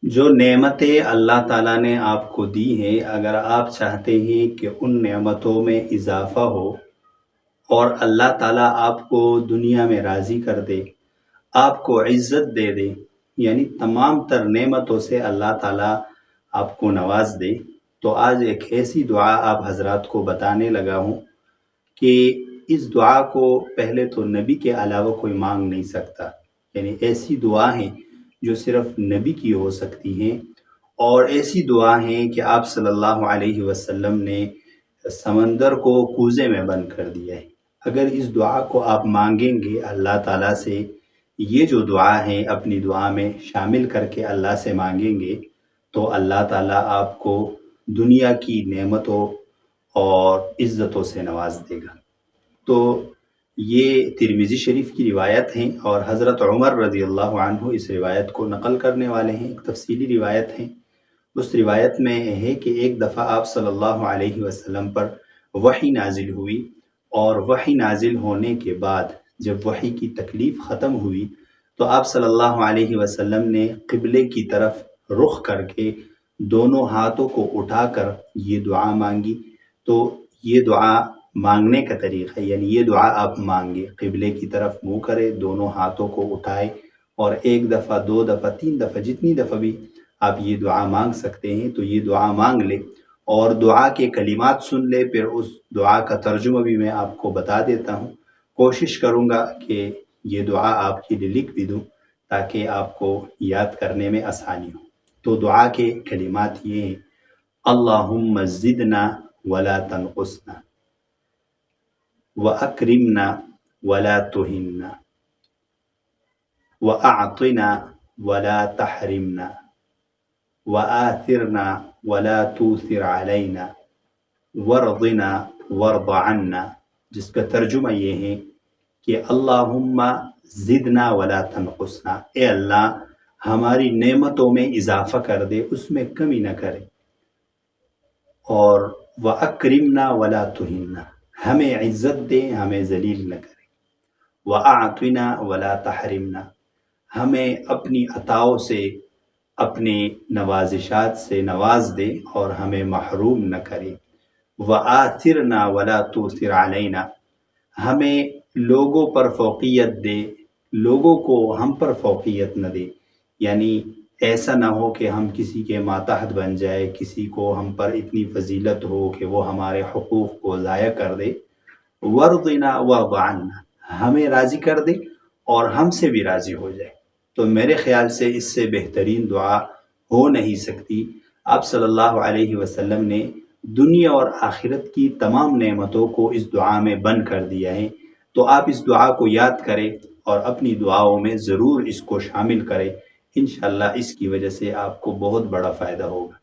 جو نعمتیں اللہ تعالیٰ نے آپ کو دی ہیں، اگر آپ چاہتے ہیں کہ ان نعمتوں میں اضافہ ہو اور اللہ تعالیٰ آپ کو دنیا میں راضی کر دے، آپ کو عزت دے دے، یعنی تمام تر نعمتوں سے اللہ تعالیٰ آپ کو نواز دے، تو آج ایک ایسی دعا آپ حضرات کو بتانے لگا ہوں کہ اس دعا کو پہلے تو نبی کے علاوہ کوئی مانگ نہیں سکتا، یعنی ایسی دعا ہیں جو صرف نبی کی ہو سکتی ہیں، اور ایسی دعا ہیں کہ آپ صلی اللہ علیہ وسلم نے سمندر کو کوزے میں بند کر دیا ہے۔ اگر اس دعا کو آپ مانگیں گے اللہ تعالیٰ سے، یہ جو دعا ہے اپنی دعا میں شامل کر کے اللہ سے مانگیں گے، تو اللہ تعالیٰ آپ کو دنیا کی نعمتوں اور عزتوں سے نواز دے گا۔ تو یہ ترمذی شریف کی روایت ہیں، اور حضرت عمر رضی اللہ عنہ اس روایت کو نقل کرنے والے ہیں، ایک تفصیلی روایت ہے۔ اس روایت میں ہے کہ ایک دفعہ آپ صلی اللہ علیہ وسلم پر وحی نازل ہوئی، اور وحی نازل ہونے کے بعد جب وحی کی تکلیف ختم ہوئی تو آپ صلی اللہ علیہ وسلم نے قبلے کی طرف رخ کر کے دونوں ہاتھوں کو اٹھا کر یہ دعا مانگی۔ تو یہ دعا مانگنے کا طریقہ ہے، یعنی یہ دعا آپ مانگے، قبلے کی طرف منہ کرے، دونوں ہاتھوں کو اٹھائے، اور ایک دفعہ، دو دفعہ، تین دفعہ، جتنی دفعہ بھی آپ یہ دعا مانگ سکتے ہیں تو یہ دعا مانگ لے، اور دعا کے کلمات سن لے۔ پھر اس دعا کا ترجمہ بھی میں آپ کو بتا دیتا ہوں، کوشش کروں گا کہ یہ دعا آپ کے لیے لکھ بھی دوں تاکہ آپ کو یاد کرنے میں آسانی ہو۔ تو دعا کے کلمات یہ ہیں: اللہم زدنا ولا تنقصنا، وَأَكْرِمْنَا وَلَا تُهِنَّا، وَأَعْطِنَا وَلَا تَحْرِمْنَا، وَآثِرْنَا وَلَا تُؤْثِرْ عَلَيْنَا، وَارْضِنَا وَارْضَ عَنَّا۔ جس کا ترجمہ یہ ہے کہ اللہم زدنا ولا تنقصنا، اے اللہ ہماری نعمتوں میں اضافہ کر دے، اس میں کمی نہ کرے، اور وَأَكْرِمْنَا وَلَا تُهِنَّا، ہمیں عزت دے، ہمیں ذلیل نہ کرے، وَأَعْطِنَا وَلَا تَحْرِمْنَا، ہمیں اپنی عطاؤں سے، اپنے نوازشات سے نواز دے اور ہمیں محروم نہ کرے، وَآثِرْنَا وَلَا تُؤْثِرْ عَلَيْنَا، ہمیں لوگوں پر فوقیت دے، لوگوں کو ہم پر فوقیت نہ دے، یعنی ایسا نہ ہو کہ ہم کسی کے ماتحت بن جائے، کسی کو ہم پر اتنی فضیلت ہو کہ وہ ہمارے حقوق کو ضائع کر دے۔ وَارْضِنَا وَارْضَ عَنَّا، ہمیں راضی کر دے اور ہم سے بھی راضی ہو جائے۔ تو میرے خیال سے اس سے بہترین دعا ہو نہیں سکتی۔ آپ صلی اللہ علیہ وسلم نے دنیا اور آخرت کی تمام نعمتوں کو اس دعا میں بند کر دیا ہے۔ تو آپ اس دعا کو یاد کریں اور اپنی دعاؤں میں ضرور اس کو شامل کریں، انشاءاللہ اس کی وجہ سے آپ کو بہت بڑا فائدہ ہوگا۔